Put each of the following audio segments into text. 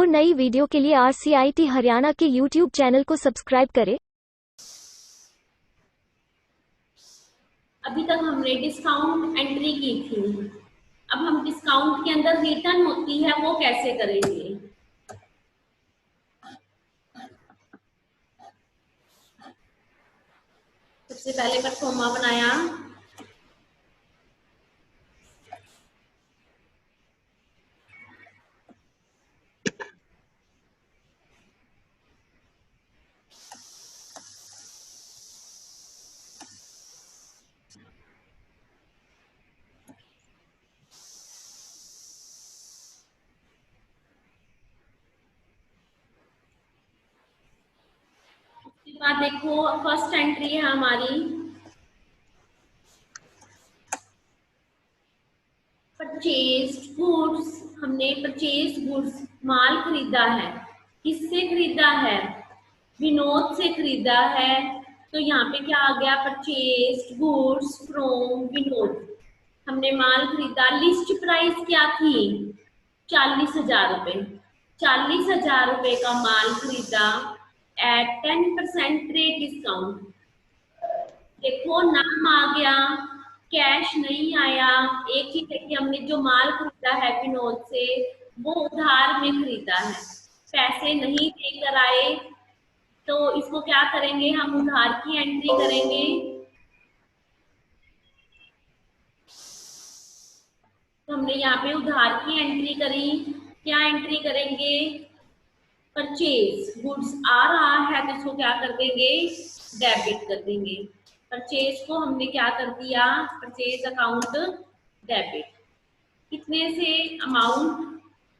और नई वीडियो के लिए RCIT हरियाणा के YouTube चैनल को सब्सक्राइब करें। अभी तक हमने डिस्काउंट एंट्री की थी, अब हम डिस्काउंट के अंदर रिटर्न होती है वो कैसे करेंगे। सबसे पहले परफॉर्मा बनाया, उसके बाद देखो फर्स्ट एंट्री है हमारी परचेज्ड गुड्स। हमने परचेज गुड्स माल खरीदा है, किससे खरीदा है, विनोद से खरीदा है। तो यहाँ पे क्या आ गया, परचेज्ड गुड्स फ्रॉम विनोद। हमने माल खरीदा, लिस्ट प्राइस क्या थी, 40,000 रुपये। 40,000 रुपये का माल खरीदा एट 10% ट्रेड डिस्काउंट। देखो नाम आ गया, कैश नहीं आया। एक ही देखिए, हमने जो माल खरीदा है विनोद से वो उधार में खरीदा है, पैसे नहीं देकर आए। तो इसको क्या करेंगे, हम उधार की एंट्री करेंगे। तो हमने यहाँ पे उधार की एंट्री करी, क्या एंट्री करेंगे, परचेज गुड्स आ रहा है तो इसको क्या कर देंगे, डेबिट कर देंगे। परचेज को हमने क्या कर दिया, परचेज अकाउंट डेबिट। कितने से, अमाउंट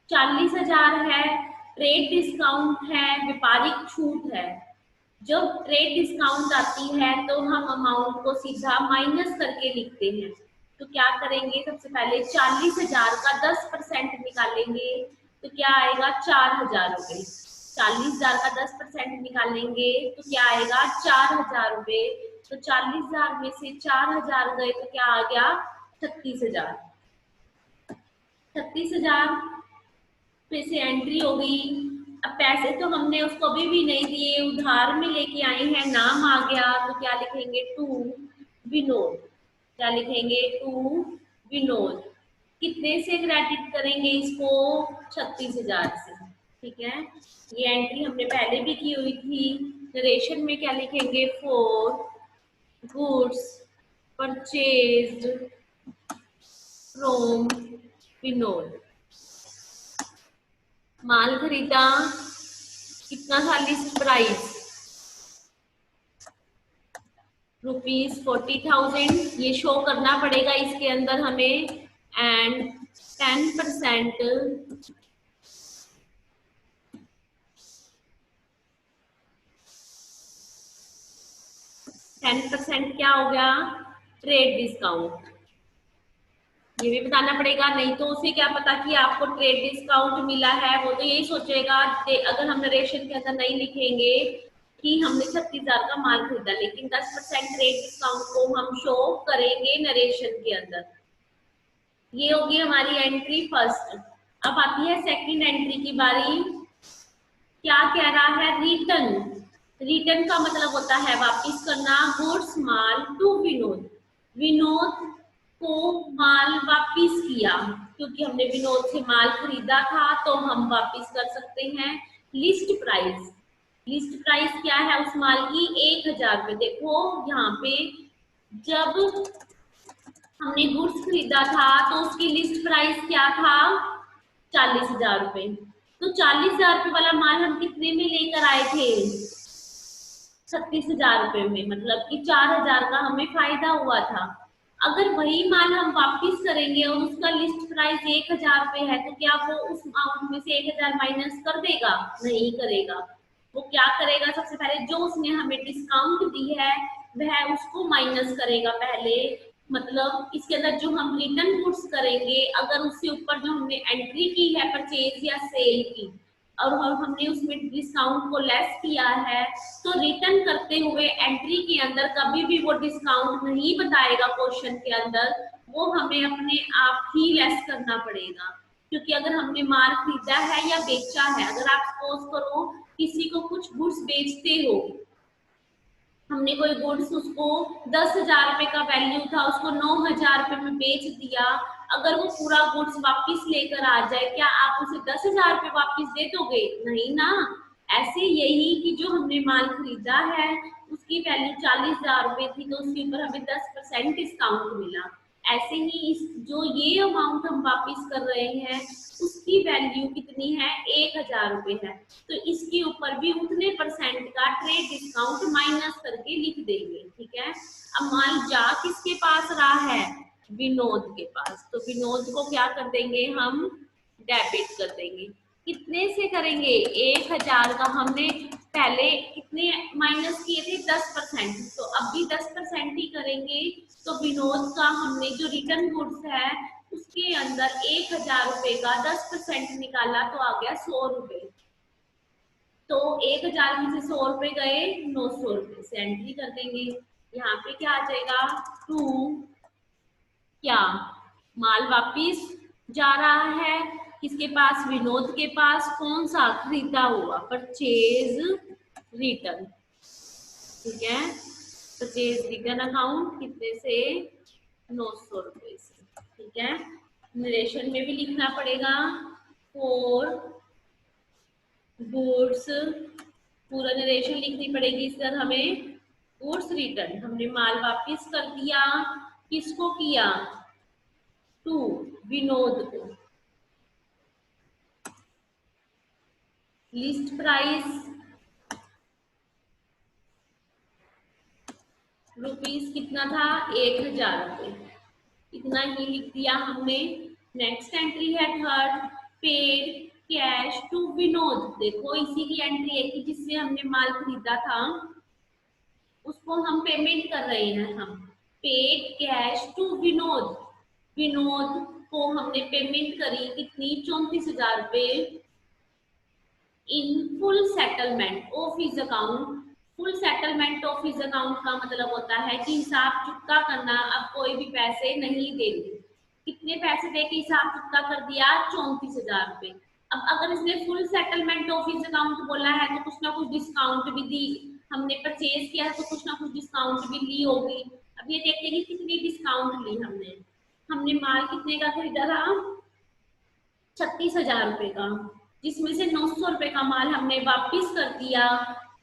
40,000 है, ट्रेड डिस्काउंट है, व्यापारिक छूट है। जब ट्रेड डिस्काउंट आती है तो हम अमाउंट को सीधा माइनस करके लिखते हैं। तो क्या करेंगे, सबसे पहले 40,000 का 10% निकालेंगे तो क्या आएगा, 4,000 रुपये। 40,000 का 10% निकालेंगे तो क्या आएगा, 4,000 रुपये। तो 40,000 में से 4,000 गए तो क्या आ गया, 36,000। 36,000 में से एंट्री हो गई। अब पैसे तो हमने उसको अभी भी नहीं दिए, उधार में लेके आए हैं, नाम आ गया तो क्या लिखेंगे, टू विनोद। क्या लिखेंगे, टू विनोद। कितने से क्रेडिट करेंगे इसको, 36,000 से। ठीक है, ये एंट्री हमने पहले भी की हुई थी। नरेशन में क्या लिखेंगे, for goods purchased from Vinod. माल खरीदा, कितना था, लिस्ट प्राइस ₹40,000, ये शो करना पड़ेगा इसके अंदर हमें। एंड 10% क्या हो गया, ट्रेड डिस्काउंट। ये भी बताना पड़ेगा, नहीं तो उसे क्या पता कि आपको ट्रेड डिस्काउंट मिला है। वो तो यही सोचेगा, अगर हम नरेशन के अंदर नहीं लिखेंगे कि हमने 36,000 का माल खरीदा, लेकिन 10% ट्रेड डिस्काउंट को हम शो करेंगे नरेशन के अंदर। ये होगी हमारी एंट्री फर्स्ट। अब आती है सेकंड एंट्री की बारी। क्या कह रहा है, रिटर्न। रिटर्न का मतलब होता है वापिस करना, गुड्स माल टू विनोद। विनोद को माल वापिस किया, क्योंकि हमने विनोद से माल खरीदा था तो हम वापिस कर सकते हैं। लिस्ट प्राइस, लिस्ट प्राइस क्या है उस माल की, 1,000 रुपये। देखो यहाँ पे जब हमने गुड्स खरीदा था तो उसकी लिस्ट प्राइस क्या था, 40,000 रुपये। तो 40,000 रुपये वाला माल हम कितने में लेकर आए थे, 36,000 रुपये में, मतलब कि 4,000 का हमें फायदा हुआ था। अगर वही माल हम वापिस करेंगे और उसका लिस्ट प्राइस 1,000 रुपये है तो क्या वो उस अमाउंट में से 1,000 माइनस कर देगा, नहीं करेगा। वो क्या करेगा, सबसे पहले जो उसने हमें डिस्काउंट दी है वह उसको माइनस करेगा पहले। मतलब इसके अंदर जो हम रिटर्न गुड्स करेंगे, अगर उससे ऊपर जो हमने एंट्री की है परचेज या सेल की और हमने उसमें डिस्काउंट को लेस किया है, तो रिटर्न करते हुए एंट्री के अंदर कभी भी वो डिस्काउंट नहीं बताएगा क्वेश्चन के अंदर, वो हमें अपने आप ही लेस करना पड़ेगा। क्योंकि अगर हमने माल खरीदा है या बेचा है, अगर आप सपोज करो किसी को कुछ गुड्स बेचते हो, हमने कोई गुड्स उसको 10,000 रुपए का वैल्यू था, उसको 9,000 रुपए में बेच दिया, अगर वो पूरा गुड्स वापस लेकर आ जाए, क्या आप उसे 10,000 रुपए वापस दे दोगे? नहीं ना। ऐसे यही कि जो हमने माल खरीदा है उसकी वैल्यू 40,000 रुपए थी, तो उसके ऊपर हमें 10% डिस्काउंट मिला। ऐसे ही इस जो ये अमाउंट हम वापस कर रहे हैं उसकी वैल्यू कितनी है? 1,000 रुपए है, तो इसके ऊपर भी उतने परसेंट का ट्रेड डिस्काउंट माइनस करके लिख देंगे। ठीक है, अब माल जा किसके पास रहा है? विनोद के पास, तो विनोद को क्या कर देंगे हम? डेबिट कर देंगे। कितने से करेंगे? 1,000 का हमने पहले कितने माइनस किए थे? 10%, तो अब भी 10% ही करेंगे। तो विनोद का हमने जो रिटर्न गुड्स है उसके अंदर 1,000 रुपए का 10% निकाला तो आ गया 100 रुपए। तो 1,000 में से 100 रुपए गए, 900 रुपए से एंट्री कर देंगे। यहाँ पे क्या आ जाएगा? टू क्या माल वापिस जा रहा है किसके पास? विनोद के पास। कौन सा? खरीदा हुआ, परचेज रिटर्न। ठीक है, परचेज रिटर्न अकाउंट कितने से? 900 रुपए से। ठीक है, नरेशन में भी लिखना पड़ेगा फॉर गुड्स, पूरा नरेशन लिखनी पड़ेगी सर हमें। गुड्स रिटर्न, हमने माल वापस कर दिया, किसको किया? टू विनोद को। लिस्ट प्राइस रुपीस कितना था? 1,000 रुपए, इतना ही लिख दिया हमने। नेक्स्ट एंट्री है third, paid cash to Vinod. देखो इसी की एंट्री है कि जिससे हमने माल खरीदा था उसको हम पेमेंट कर रहे हैं। हम paid cash to Vinod, Vinod को हमने पेमेंट करी कितनी? 34,000 रुपए in full settlement of his account. Full settlement of his account का मतलब होता है कि हिसाब चुकता करना, अब कोई भी पैसे नहीं देंगे। कितने पैसे दे के हिसाब चुकता कर दिया? 34,000 रुपए। अब अगर इसने full settlement of his account बोला है तो कुछ ना कुछ डिस्काउंट भी दी, हमने परचेज किया है तो कुछ ना कुछ डिस्काउंट भी ली होगी। अब ये देखते हैं कि कितनी डिस्काउंट ली हमने। हमने माल कितने का खरीदा था? 36,000 रुपए का, जिसमें से 900 रुपए का माल हमने वापिस कर दिया,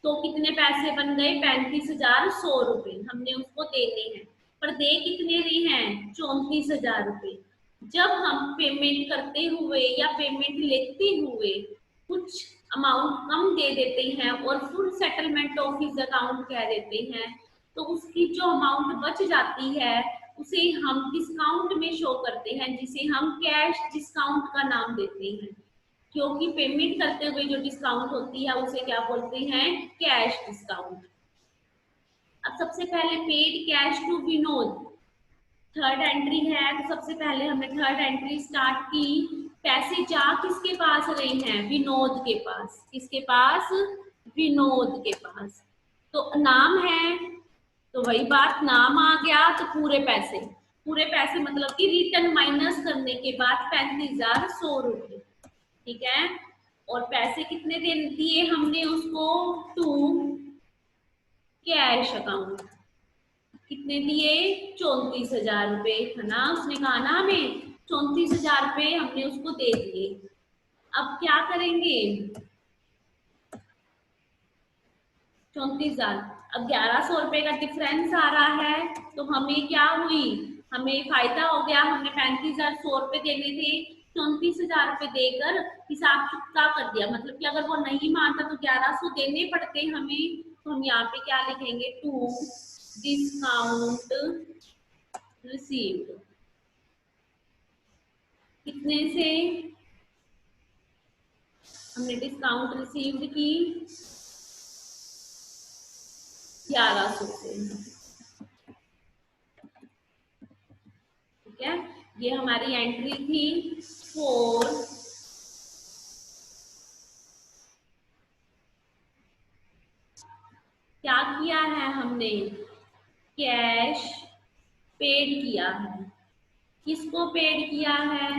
तो कितने पैसे बन गए? 35,100 रुपए हमने उसको देने हैं। पर दे कितने रहे हैं? 34,000 रुपए। जब हम पेमेंट करते हुए या पेमेंट लेते हुए कुछ अमाउंट कम दे देते हैं और full settlement of his account कह देते हैं, तो उसकी जो अमाउंट बच जाती है उसे हम डिस्काउंट में शो करते हैं, जिसे हम कैश डिस्काउंट का नाम देते हैं। क्योंकि पेमेंट करते हुए जो डिस्काउंट होती है उसे क्या बोलते हैं? Cash discount. अब सबसे पहले paid cash to Vinod, third entry है, तो सबसे पहले हमने थर्ड एंट्री स्टार्ट की। पैसे जा किसके पास रहे हैं? विनोद के पास। किसके पास? विनोद के पास। तो नाम है तो वही बात, नाम आ गया तो पूरे पैसे, पूरे पैसे मतलब कि रिटर्न माइनस करने के बाद 35,100 रुपए। ठीक है, और पैसे कितने दिए हमने उसको? To cash account. कितने दिए? 34,000 रुपए, है ना? उसने कहा ना हमें 34,000 रुपए हमने उसको दे दिए। अब क्या करेंगे? 34,000, अब 1,100 रुपए का डिफरेंस आ रहा है, तो हमें क्या हुई? हमें फायदा हो गया। हमने 35,100 रुपए देने थे, 34,000 रुपए देकर हिसाब चुकता कर दिया। मतलब कि अगर वो नहीं मानता तो 1,100 देने पड़ते हमें। तो हम यहाँ पे क्या लिखेंगे? To discount received. कितने से हमने डिस्काउंट रिसीव्ड की? 1,100 से। ठीक है, ये हमारी एंट्री थी 4 क्या किया है हमने? कैश पेड किया है। किसको पेड किया है?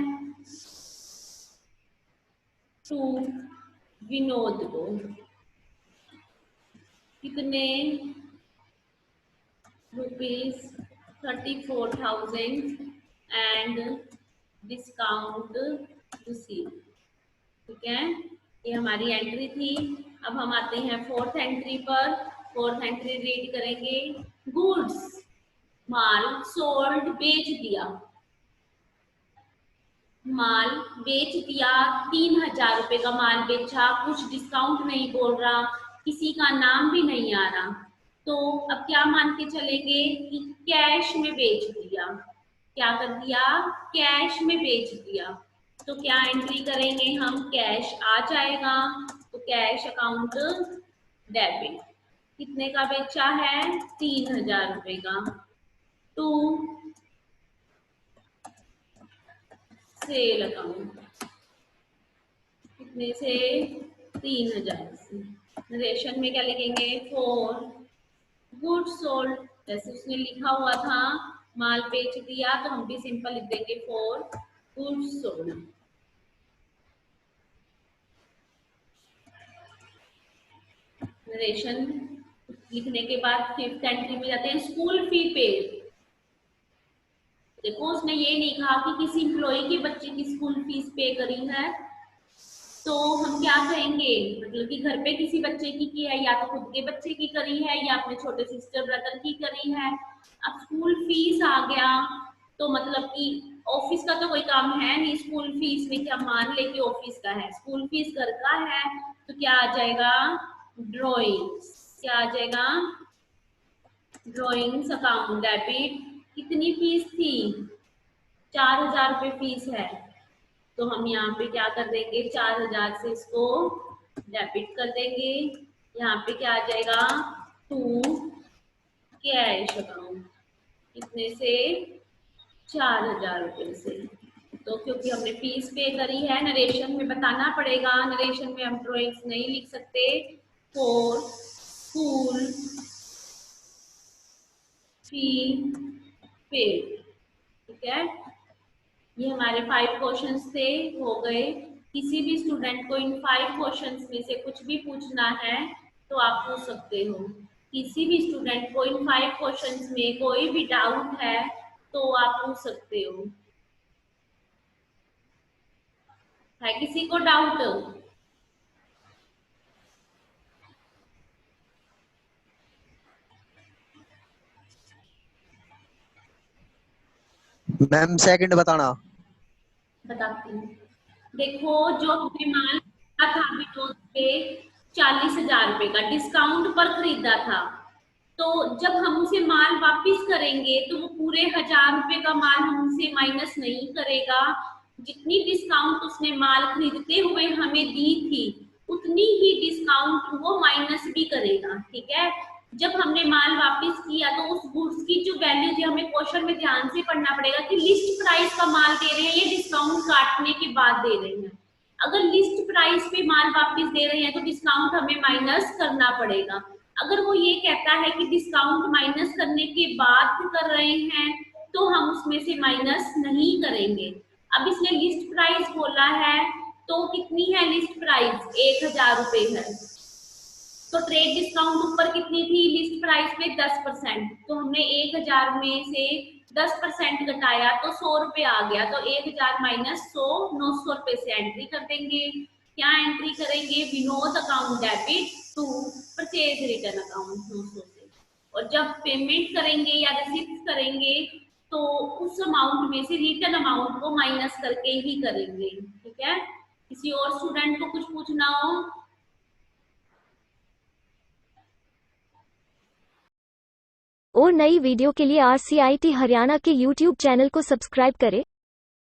टू विनोद को कितने ₹34,000 एंड डिस्काउंट रिसीव। ठीक है, ये हमारी एंट्री थी। अब हम आते हैं फोर्थ एंट्री पर। फोर्थ एंट्री रीड करेंगे। गुड्स, माल सोल्ड, बेच दिया, माल बेच दिया, 3,000 रुपए का माल बेचा, कुछ डिस्काउंट नहीं बोल रहा, किसी का नाम भी नहीं आ रहा, तो अब क्या मान के चलेंगे कि कैश में बेच दिया। क्या कर दिया? कैश में बेच दिया। तो क्या एंट्री करेंगे हम? कैश आ जाएगा, तो कैश अकाउंट डेबिट। कितने का बेचा है? 3,000 रुपए का। टू सेल अकाउंट, कितने से? 3,000 से। नरेशन में क्या लिखेंगे? फॉर गुड्स सोल्ड, जैसे उसने लिखा हुआ था माल बेच दिया, तो हम भी सिंपल लिख देंगे फॉर गुड्स सोल्ड। नरेशन लिखने के बाद फिफ्थ एंट्री में जाते हैं। School fee paid. देखो उसने ये नहीं कहा कि किसी इम्प्लॉय के बच्चे की स्कूल फीस पे करी है, तो हम क्या कहेंगे? मतलब कि घर पे किसी बच्चे की है, या तो खुद के बच्चे की करी है, या अपने छोटे सिस्टर ब्रदर की करी है। अब स्कूल फीस आ गया, तो मतलब कि ऑफिस का तो कोई काम है नहीं, स्कूल फीस में क्या मान ले कि ऑफिस का है, स्कूल फीस घर का है, तो क्या आ जाएगा? ड्रॉइंग्स। क्या आ जाएगा? Drawings account debit. कितनी फीस थी? 4,000 रुपये फीस है, तो हम यहाँ पे क्या कर देंगे? 4,000 से इसको डेबिट कर देंगे। यहाँ पे क्या आ जाएगा? To cash account. कितने से? 4,000 रुपये से। तो क्योंकि हमने फीस पे करी है, नरेशन में बताना पड़ेगा, नरेशन में हम ड्रॉइंग्स नहीं लिख सकते। For school fee paid. ठीक है, ये हमारे 5 क्वेश्चंस थे, हो गए। किसी भी स्टूडेंट को इन 5 क्वेश्चंस में से कुछ भी पूछना है तो आप पूछ सकते हो। किसी भी स्टूडेंट को इन 5 क्वेश्चंस में कोई भी डाउट है तो आप पूछ सकते हो। है किसी को डाउट? मैम सेकंड बताना। बताती हूँ। देखो, जो हमने माल खरीदा था विनोद पे 40,000 रुपए का, डिस्काउंट पर खरीदा था, तो जब हम उसे माल वापस करेंगे तो वो पूरे 1,000 रुपए का माल हमसे माइनस नहीं करेगा। जितनी डिस्काउंट उसने माल खरीदते हुए हमें दी थी, उतनी ही डिस्काउंट वो माइनस भी करेगा। ठीक है, जब हमने माल वापस किया तो उस गुड्स की जो वैल्यू थी, हमें क्वेश्चन में ध्यान से पढ़ना पड़ेगा कि लिस्ट प्राइस का माल दे रहे हैं, ये डिस्काउंट काटने के बाद दे रहे हैं। अगर लिस्ट प्राइस पे माल वापस दे रहे हैं तो डिस्काउंट हमें माइनस करना पड़ेगा। अगर वो ये कहता है कि डिस्काउंट माइनस करने के बाद कर रहे हैं, तो हम उसमें से माइनस नहीं करेंगे। अब इसने लिस्ट प्राइस बोला है, तो कितनी है लिस्ट प्राइस? 1,000 रुपए है। तो ट्रेड डिस्काउंट ऊपर कितनी थी? लिस्ट प्राइस पे 10%, तो हमने 1,000 में से 10% घटाया तो 100 रुपए आ गया, तो 1,000 माइनस 100, 900 रुपए से एंट्री कर देंगे। क्या एंट्री करेंगे? Vinod account debit to purchase return account 900 से। और जब पेमेंट करेंगे या रिसिप्ट करेंगे तो उस अमाउंट में से रिटर्न अमाउंट को माइनस करके ही करेंगे। ठीक है, किसी और स्टूडेंट को कुछ पूछना हो? और नई वीडियो के लिए RCIT हरियाणा के YouTube चैनल को सब्सक्राइब करें